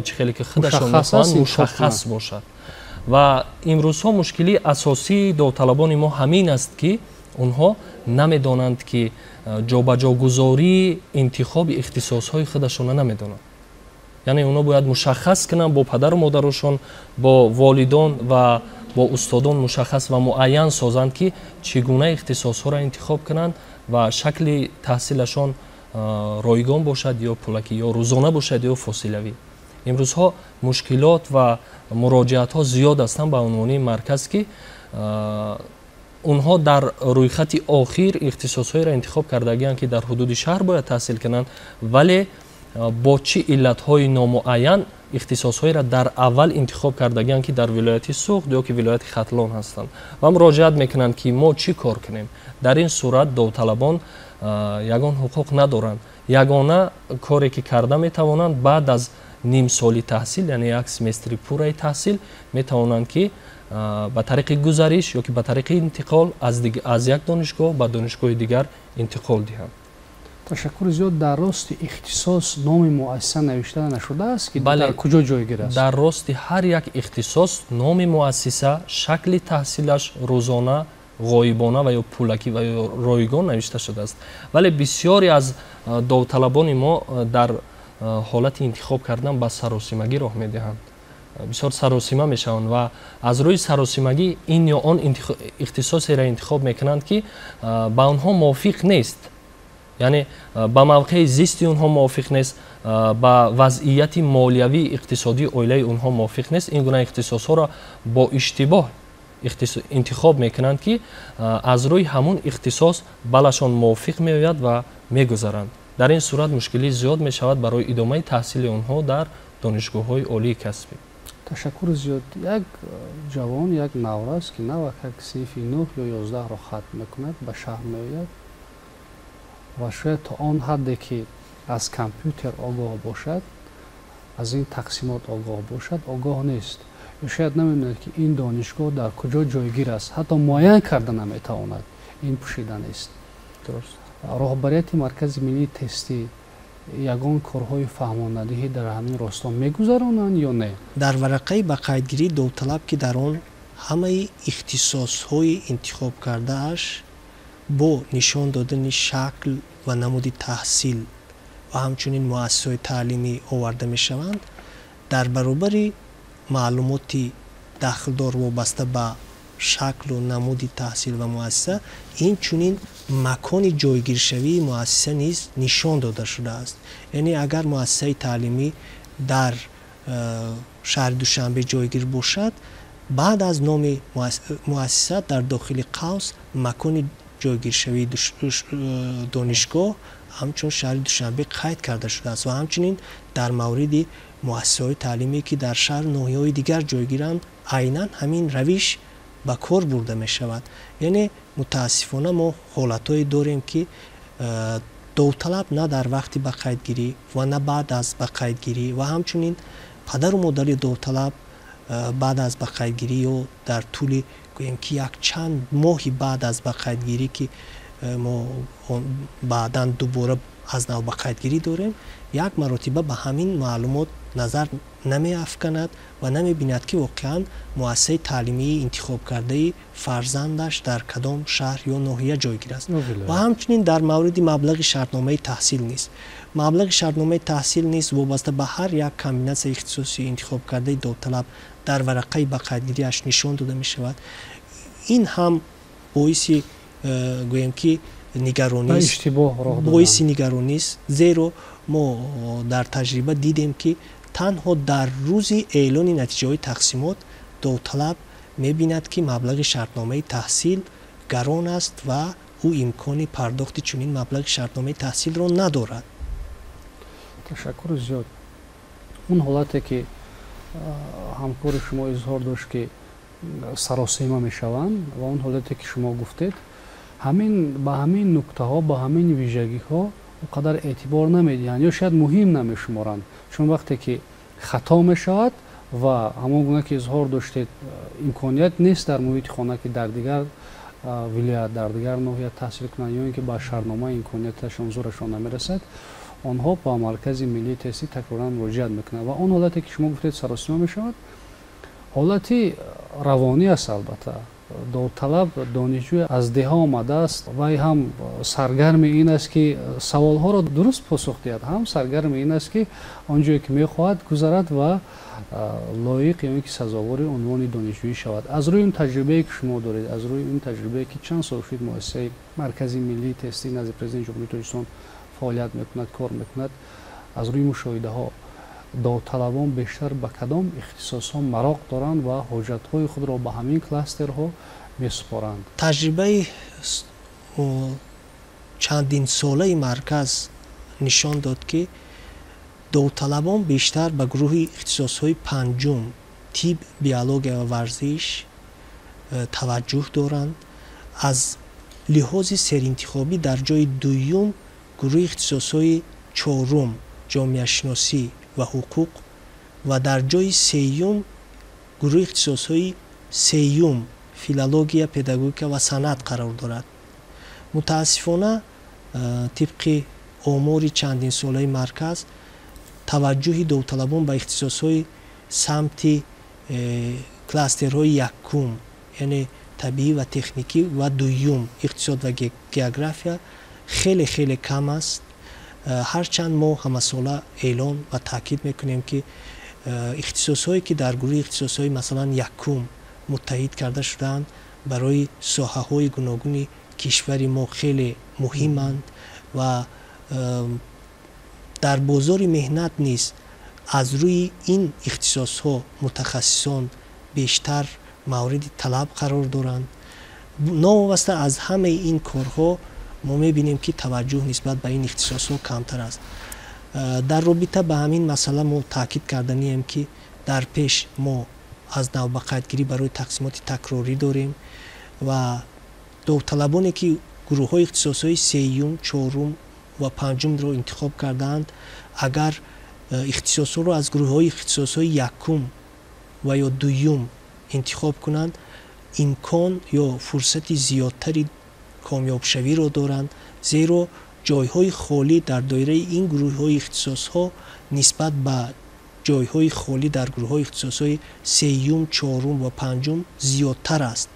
چه خیلی که خودشون میخوان مشخص باشد. و امروزها مشکلی اساسی داوطلبان ما همین است که اونها نمیدانند که جابجاگذاری انتخاب اختصاصهای خودشون نمیدانند. یعنی اونا باید مشخص کنن با پدر و مادرشون، با والدان و با استادان مشخص و معین سازند که چگونه اختصاصها را انتخاب کنند و شکل تحصیلشون رایگان باشد یا پولکی یا روزانه باشد یا فاصلوی. امروزها مشکلات و مراجعات ها زیاد هستند به عنوان مرکز که اونها در روی خط آخر اختصاص‌های را انتخاب کردگی‌اند که در حدود شهر باید تحصیل کنند، ولی با چه علت‌های نامعین اختصاص‌های را در اول انتخاب کردگی‌اند که در ولایت سوخت یا که ولایت ختلان هستند و مراجعت میکنند که ما چی کار کنیم. در این صورت داوطلبان یگان حقوق ندارند. یگانه کاری که کرده میتوانند بعد از نیم سالی تحصیل، یعنی یک سمستر پوره تحصیل، میتوانند که با طریق گزارش یا که با طریق انتقال از یک دانشگاه به دانشگاه دیگر انتقال دهند. تشکر زیاد. در راست اختصاص نام مؤسسه نوشته نشده است که در کجا جایگیر است؟ در راست هر یک اختصاص نام مؤسسه، شکل تحصیلش روزانه، غایبانه و یا پولکی و یا رایگان نوشته شده است. ولی بسیاری از داوطلبان ما در حالت انتخاب کردن با سراسیمگی راه میدهند. بسیار سراسیمه میشوند و از روی سراسیمگی این یا آن اختصاصی را انتخاب میکنند که با اونها موافق نیست. یعنی با موقع زیستی اونها موافق نیست، با وضعیت مالیوی اقتصادی عائله اونها موافق نیست. این گونه اختصاص ها را با اشتباه انتخاب میکنند که از روی همون اختصاص بلشان موافق میآید و میگذرند. در این صورت مشکلی زیاد می شود برای ادامه تحصیل اونها در دانشگاه های عالی کسبی. تشکر زیاد. یک جوان، یک نوروز که نوک صنف 9 یا 11 را ختم میکند به شهر میآید و شاید تا آن حدی که از کامپیوتر آگاه باشد، از این تقسیمات آگاه باشد، آگاه نیست. یا شاید نمیداند که این دانشگاه در کجا جایگیر است، حتی معین کرده نمیتواند. این پوشیده نیست. درست. راهبریت مرکز ملی تستی یگان کارهای فهماندهی در همین راستا میگذرانند یا نه؟ در ورقه باقاعدگیری داوطلب که در آن همه اختصاص‌های انتخاب کرده اش با نشان دادن شکل و نمود تحصیل و همچنین مؤسسه‌های تعلیمی آورده میشوند، در برابر معلوماتی داخلدار وابسته به شکل و نمود تحصیل و مؤسسه، این چنین مکان جایگیر شوی مؤسسه نیز نشان داده شده است. یعنی اگر مؤسسه تعلیمی در شهر دوشنبه جایگیر باشد، بعد از نام مؤسسه در داخل قوس مکان جایگیر شوی دانشگاه همچون شهر دوشنبه قید کرده شده است و همچنین در مورد مؤسسه‌های تعلیمی که در شهر ناحیه‌های دیگر جایگیرند عیناً همین روش با کار برده می شود. یعنی متاسفانه ما حالتهایی داریم که داوطلب نه در وقت باقاعدگیری و نه بعد از باقاعدگیری و همچنین پدر و مادر داوطلب بعد از باقاعدگیری یا در طول گوییم که یک چند ماهی بعد از باقاعدگیری که ما بعداً دوباره از نو باقاعدگیری داریم، یک مرتبه به همین معلومات نظر نمی افکند و نمی بیند که واقعا مؤسسه تعلیمی انتخاب کرده فرزندش در کدام شهر یا ناحیه جایگیر است. و همچنین در مورد مبلغ شرطنامه تحصیل نیست. مبلغ شرطنامه تحصیل نیست وابسته به هر یک کامبیناسیون اختصاصی انتخاب کرده داوطلب در ورقه باقاعدگیری اش نشان داده می شود. این هم باعث گویم که نگرانی است، باعث نگرانی است، زیرا ما در تجربه دیدیم که تنها در روز اعلان نتیجه های تقسیمات داوطلب мебинад ки маблағи шартномаи таҳсил гарон аст ва ӯ имкони пардохти чунин маблағи шартномаи таҳсилро надорад. ташаккури зиёд. он ҳолате ки ҳамкори шумо изҳор дошт ки саросима мешаванд ва он ҳолате ки шумо гуфтед, ба ҳамин нуктаҳо, ба ҳамин вижагиҳо он қадар эътибор намедиҳанд ё шояд муҳим намешуморанд, чун вақте ки хато мешавад ва ҳамон гуна ки изҳор доштед имконият нест дар муҳити хона ки дар дигар вилоят, дар дигар ноҳия таҳсил кунанд ё ин ки ба шартнома имконияташон зӯрашон намерасад, онҳо ба маркази миллии тестӣ такроран муроҷиат мекунанд ва он ҳолате ки шумо гуфтед саросима мешавад, ҳолати равонӣ аст. Албатта довталаб донишҷӯе аз деҳа омадааст, вай ҳам саргарми ин аст ки саволҳоро дуруст посух диҳад, ҳам саргарми ин аст ки он ҷое ки мехоҳад гузарад ва лоиқ ё ин ки сазовори унвони донишҷӯӣ шавад. Аз рӯи он таҷрибае ки шумо доред, аз рӯи он таҷрибае ки чанд сол шуд муассисаи маркази миллии тестӣ назди президенти ҷумҳурии Тоҷикистон фаъолият мекунад, кор мекунад, аз рӯи мушоҳидаҳо довталабон бештар ба кадом ихтисосҳо мароқ доранд ва ҳоҷатҳои худро ба ҳамин кластерҳо месупоранд? таҷрибаи чандин солаи марказ нишон дод ки довталабон бештар ба гурӯҳи ихтисосҳои панҷум тиб, биология ва варзиш таваҷҷӯҳ доранд. Аз лиҳози серинтихобӣ дар ҷои дуюм гурӯҳи ихтисосҳои чорум ҷомеашиносӣ ва ҳуқуқ ва дар ҷои сеюм гурӯҳи ихтисосҳои сеюм филология, педагогика ва санъат қарор дорад. мутаассифона тибқи омори чандин солаи марказ таваҷҷӯҳи довталабон ба ихтисосҳои самти кластерҳои якум, яъне табиӣ ва техникӣ ва дуюм иқтисод ва география хеле хеле кам аст. ҳарчанд мо ҳамасола эълон ва таъкид мекунем ки ихтисосҳое ки дар гурӯҳи ихтисосҳои масалан якум муттаҳид карда шудаанд барои соҳаҳои гуногуни кишвари мо хеле муҳиманд ва дар бозори меҳнат низ аз рӯи ин ихтисосҳо мутахассисон бештар мавриди талаб қарор доранд. новобаста аз ҳамаи ин корҳо мо мебинем ки таваҷҷӯҳ нисбат ба ин ихтисосҳо камтар аст. дар робита ба ҳамин масъала мо таъкид карданием ки дар пеш мо аз навбақайдгирӣ барои тақсимоти такрорӣ дорем ва довталабоне ки гурӯҳҳои ихтисосҳои сеюм, чорум ва панҷумро интихоб кардаанд, агар ихтисосҳоро аз гурӯҳҳои ихтисосҳои якум ва ё дуюм интихоб кунанд, имкон ё фурсати зиёдтари комёбшавиро доранд, зеро ҷойҳои холӣ дар доираи ин гурӯҳҳои ихтисосҳо нисбат ба ҷойҳои холӣ дар гурӯҳҳои ихтисосҳои сеюм, чорум ва панҷум зиёдтар аст.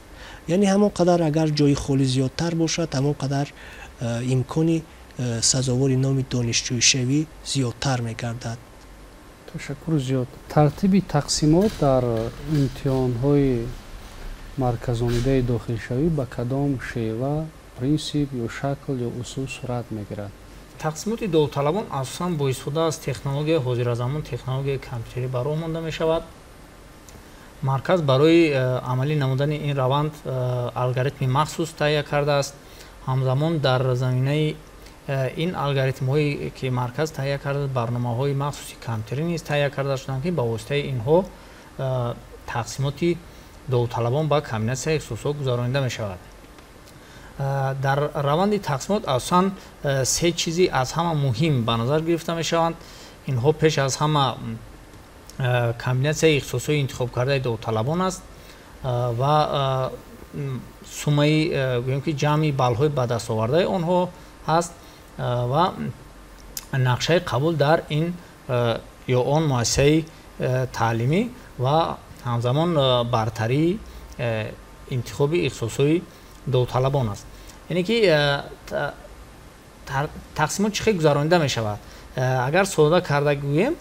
яъне ҳамон қадар агар ҷойи холӣ зиёдтар бошад, ҳамон қадар имкони сазовори номи донишҷӯишавӣ зиёдтар мегардад. ташаккури зиёд. тартиби тақсимот дар имтиҳонҳои марказонидаи дохилшавӣ ба кадом шева, принсип ё шакл ё усул сурат мегирад? тақсимоти довталабон асосан бо истифода аз технологияи ҳозиразамон, технологияи компютерӣ ба роҳ монда мешавад. марказ барои амалӣ намудани ин раванд алгоритми махсус таҳия кардааст. ҳамзамон дар заминаи ин алгоритмҳое ки марказ таҳия кардааст, барномаҳои махсуси компютерӣ низ таҳия карда шуданд ки ба воситаи инҳо тақсимоти довталабон ба комбинатсияи ихтисосҳо гузаронида мешавад. дар раванди тақсимот асосан се чизи аз ҳама муҳим ба назар гирифта мешаванд. инҳо пеш аз ҳама комбинатсияи ихтисосҳои интихоб кардаи довталабон аст ва суммаи гӯем ки ҷамъи баллҳои ба дастовардаи онҳо ҳаст ва нақшаи қабул дар ин ё он муассисаи таълимӣ ва ҳамзамон бартарии интихоби ихтисосҳои довталабон аст. яъне ки тақсимот чӣ хел гузаронида мешавад? агар сода карда гӯем,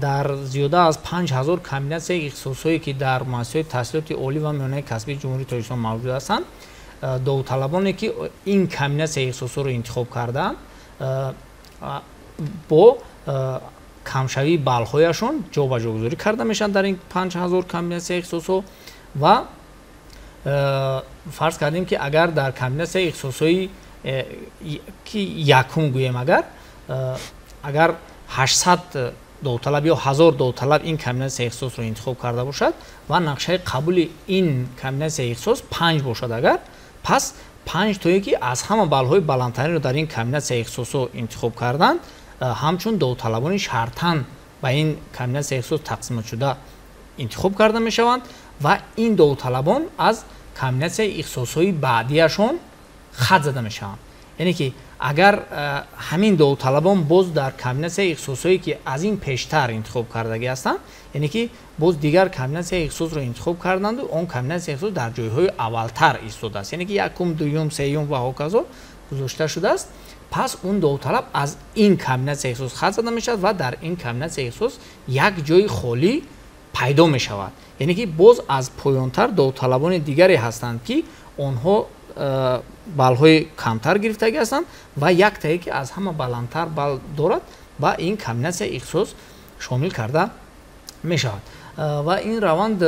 дар зиёда аз 5000 комбинатсияи ихтисосҳое ки дар муассисаҳои таҳсилоти олӣ ва миёнаи касбии ҷумҳурии Тоҷикистон мавҷуд ҳастанд, довталабоне ки ин комбинатсияи ихтисосҳоро интихоб кардаанд, бо камшавии баллҳояшон ҷобаҷогузорӣ карда мешаванд дар ин 5000 комбинатсияи ихтисосҳо ва фарз кардем ки агар дар комбинасияи ихтисосҳои ки якум гӯем агар 800 довталаб ё 1000 довталаб ин комбинасияи ихтисосро интихоб карда бошад ва нақшаи қабули ин комбинасияи ихтисос 5 бошад агар пас 5 тое ки аз ҳама баллҳои баландтариро дар ин комбинасияи ихтисосҳо интихоб карданд ҳамчун довталабони шартан ба ин комбинасияи ихтисос тақсимотшуда интихоб карда мешаванд ва ин довталабон аз комбинасияи ихтисосҳои баъдияшон хат зада мешаванд. яъне ки агар ҳамин довталабон боз дар комбинасияи ихтисосҳое ки аз ин пештар интихоб кардагӣ ҳастанд, яъне ки боз дигар комбинасияи ихтисосро интихоб карданду он комбинасияи ихтисос дар ҷойҳои аввалтар истодааст, яъне ки якум, дуюм, сеюм ва ҳоказо гузошта шудааст. пас он довталаб аз ин комбинасияи ихтисос хат зада мешавад ва дар ин комбинасияи ихтисос як ҷои холӣ пайдо мешавад. яъне ки боз аз поёнтар довталабони дигаре ҳастанд ки онҳо баллҳои камтар гирифтагӣ ҳастанд ва як тае ки аз ҳама баландтар балл дорад ба ин комбинасияи ихтисос шомил карда мешавад. ва ин раванд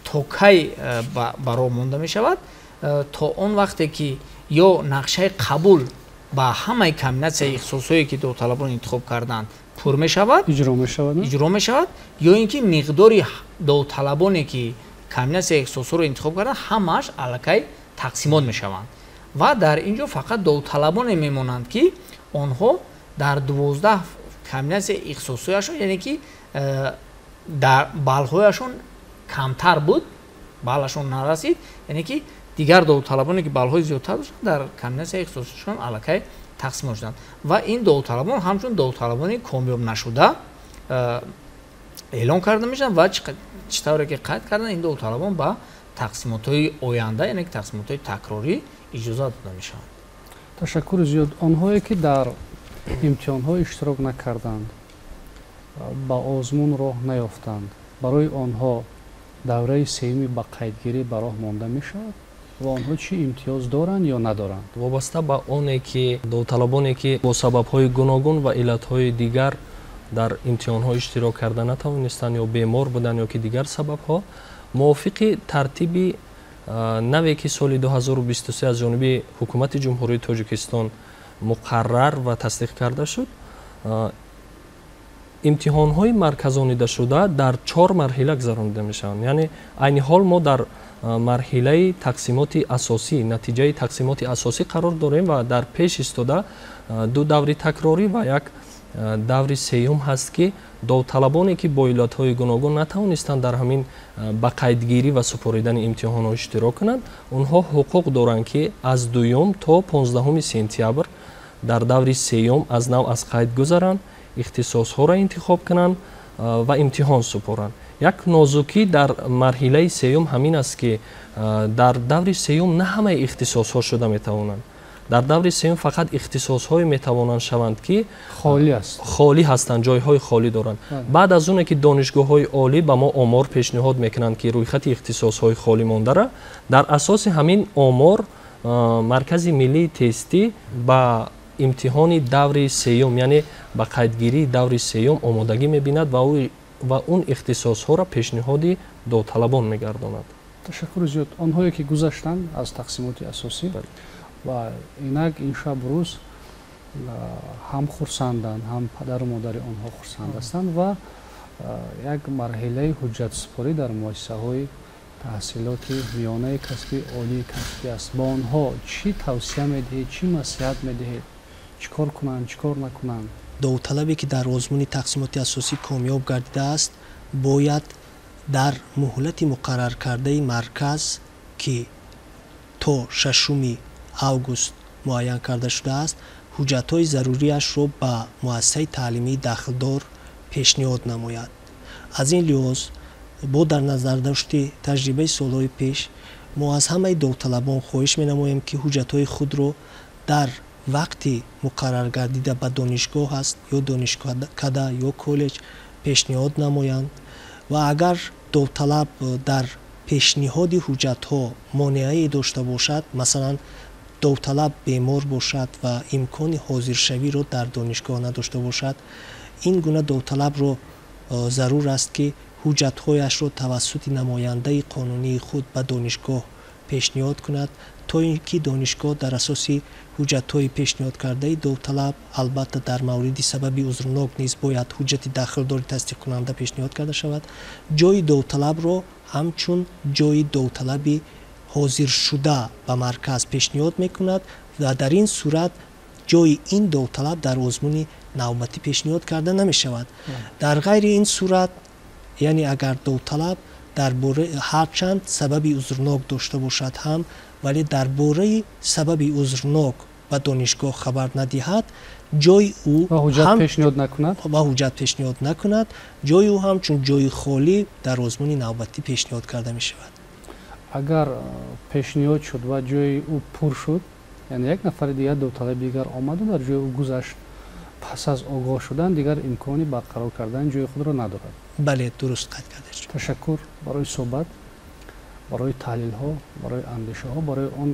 то кай баро монда мешавад? то он вақте ки ё нақшаи қабул ба ҳамаи комбинасияи ихтисосҳое ки довталабон интихоб карданд пур мешавад, иҷро мешавад, ё ин ки миқдори довталабоне ки комбинасияи ихтисосҳоро интихоб карданд ҳамааш аллакай тақсимот мешаванд. ва дар инҷо фақат довталабоне мемонанд ки онҳо дар 12 комбинасияи ихтисосҳояшон, яъне ки дар баллҳояшон камтар буд, баллашон нарасид, яъне ки дигар довталабоне ки баллҳои зиёдтар доштанд дар комбинасияи ихтисосҳояшон аллакай тақсимот шуданд. ва ин довталабон ҳамчун довталабони комёб нашуда эълон карда мешаванд ва чӣ тавре ки қайд карданд ин довталабон ба тақсимотҳои оянда, яъне ки тақсимотҳои такрорӣ иҷоза дода мешаванд. ташаккури зиёд. онҳое ки дар имтиҳонҳо иштирок накарданд, ба озмун роҳ наёфтанд, барои онҳо давраи сеюми ба қайдгирӣ ба роҳ монда мешавад ва онҳо чӣ имтиёз доранд ё надоранд? вобаста ба оне ки довталабоне ки бо сабабҳои гуногун ва иллатҳои дигар дар имтиҳонҳо иштирок карда натавонистанд ё бемор буданд ё ки дигар сабабҳо, мувофиқи тартиби наве ки соли 2023 аз ҷониби ҳукумати ҷумҳурии Тоҷикистон муқаррар ва тасдиқ карда шуд, имтиҳонҳои марказонидашуда дар 4 марҳила гузаронида мешаванд. яъне айни ҳол мо дар марҳилаи тақсимоти асосӣ, натиҷаи тақсимоти асосӣ қарор дорем ва дар пеш истода 2 даври такрорӣ ва як даври сеюм ҳаст ки довталабоне ки бо иллатҳои гуногун натавонистанд дар ҳамин ба қайдгирӣ ва супоридани имтиҳонҳо иштирок кунанд, онҳо ҳуқуқ доранд ки аз 2 то 15 сентябр дар даври сеюм аз нав аз қайд гузаранд, ихтисосҳоро интихоб кунанд ва имтиҳон супоранд. як нозукӣ дар марҳилаи сеюм ҳамин аст ки дар даври сеюм на ҳамаи ихтисосҳо шуда метавонанд. дар даври сеюм фақат ихтисосҳое метавонанд шаванд ки холӣ ҳастанд, ҷойҳои холӣ доранд. баъд аз оне ки донишгоҳҳои олӣ ба мо омор пешниҳод мекунанд ки рӯйхати ихтисосҳои холӣ мондара, дар асоси ҳамин омор маркази миллии тестӣ ба имтиҳони даври сеюм, яъне ба қайдгирии даври сеюм омодагӣ мебинад ва он ихтисосҳоро пешниҳоди довталабон мегардонад. ташаккури зиёд. онҳое ки гузаштанд аз тақсимоти асосӣ ва инак ин шаб рӯз ҳам хурсанданд, ҳам падару модари онҳо хурсанд ҳастанд ва як марҳилаи ҳуҷҷатсупорӣ дар муассисаҳои таҳсилоти миёнаи касби, олии касбӣ аст. ба онҳо чӣ тавсия медиҳед, чӣ масиҳат медиҳед? чӣ кор кунанд, чӣ кор накунанд? довталабе ки дар озмуни тақсимоти асосӣ комёб гардидааст, бояд дар муҳлати муқарраркардаи марказ ки то 6 август муайян карда шудааст, ҳуҷҷатҳои зарурияшро ба муассисаи таълимии дахлдор пешниҳод намояд. аз ин лиҳоз бо дар назардошти таҷрибаи солҳои пеш мо аз ҳамаи довталабон хоҳиш менамоем ки ҳуҷҷатҳои худро дар вақти муқаррар гардида ба донишгоҳ аст ё донишкада ё коллеҷ пешниҳод намоянд ва агар довталаб дар пешниҳоди ҳуҷҷатҳо монеае дошта бошад, масалан довталаб бемор бошад ва имкони ҳозиршавиро дар донишгоҳ надошта бошад, ин гуна довталабро зарур аст ки ҳуҷҷатҳояшро тавассути намояндаи қонунии худ ба донишгоҳ пешниҳод кунад, то ин ки донишгоҳ дар асоси ҳуҷҷатҳои пешниҳодкардаи довталаб албатта дар мавриди сабаби узрнок низ бояд ҳуҷҷати дахилдори тасдиқкунанда пешниҳод карда шавад, ҷои довталабро ҳамчун ҷои довталаби ҳозиршуда ба марказ пешниҳод мекунад ва дар ин сурат ҷои ин довталаб дар озмуни навбатӣ пешниҳод карда намешавад. Дар ғайри ин сурат, яъне агар довталаб дар бораи ҳарчанд сабаби узрнок дошта бошад ҳам, вале дар бораи сабаби узрнок ба донишгоҳ хабар надиҳад, ҷои ӯ ва ҳуҷҷат пешниҳод накунад, ҷои ӯ ҳамчун ҷои холӣ дар озмуни навбатӣ пешниҳод карда мешавад. агар пешниҳод шуд ва ҷои ӯ пур шуд, яъне як нафари дигар довталаби дигар омаду дар ҷои ӯ гузашт, пас аз огоҳ шудан дигар имкони барқарор кардани ҷои худро надорад. бале, дуруст қайд кардед. ташаккур барои суҳбат, барои таҳлилҳо, барои андешаҳо, барои он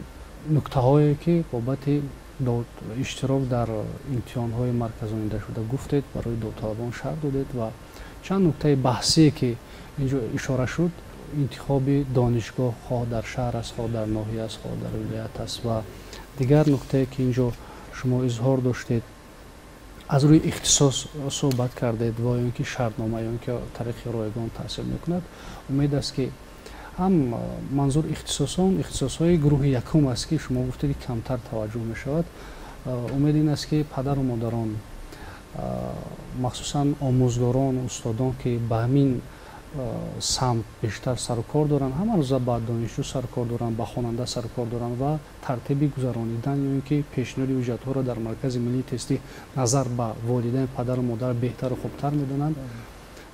нуктаҳое ки бобати иштирок дар имтиҳонҳои марказонидашуда гуфтед, барои довталабон шарҳ додед ва чанд нуктаи баҳсие ки инҷо ишора шуд, интихоби донишгоҳ хоҳ дар шаҳр аст, хоҳ дар ноҳия аст, хоҳ дар вилоят аст ва дигар нуктае ки инҷо шумо изҳор доштед, аз рӯи ихтисос суҳбат кардед ва ё ин ки шартнома ё ин ки тариқи ройгон таъсир мекунад. умед аст ки ҳам манзур ихтисосҳои гурӯҳи якум аст ки шумо гуфтед камтар таваҷҷӯҳ мешавад. умед ин аст ки падару модарон, махсусан омӯзгорон, устодон ки ба ҳамин самт бештар сарукор доранд, ҳама рӯза ба донишҷӯ сарукор доранд, ба хонанда сарукор доранд ва тартиби гузаронидан ё ин ки пешниҳоди ҳуҷҷатҳоро дар маркази миллии тестӣ назар ба волидайни падару модар беҳтару хубтар медонанд.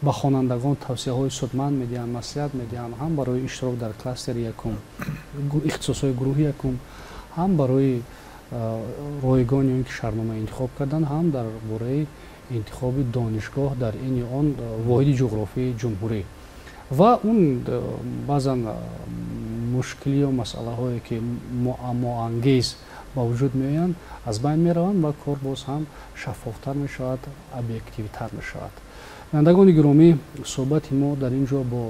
ба хонандагон тавсияҳои судманд медиҳанд, маслиҳат медиҳанд, ҳам барои иштирок дар кластери якум, ихтисосҳои гурӯҳи якум, ҳам барои ройгон ё ин ки шаҳрномаи интихоб кардан, ҳам дар бораи интихоби донишгоҳ дар эни он воҳиди ҷуғрофии ҷумҳурӣ ва он баъзан мушкилӣ ё масъалаҳое ки муаммоангез ба вуҷуд меоянд аз байн мераванд ва кор боз ҳам шаффофтар мешавад, объективтар мешавад. бинандагони гиромӣ, суҳбати мо дар ин ҷо бо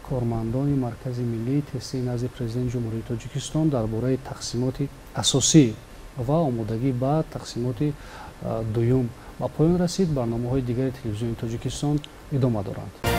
кормандони маркази миллии тестии назди президенти ҷумҳурии Тоҷикистон дар бораи тақсимоти асосӣ ва омодагӣ ба тақсимоти дуюм ба поён расид. барномаҳои дигари телевизиони Тоҷикистон идома доранд.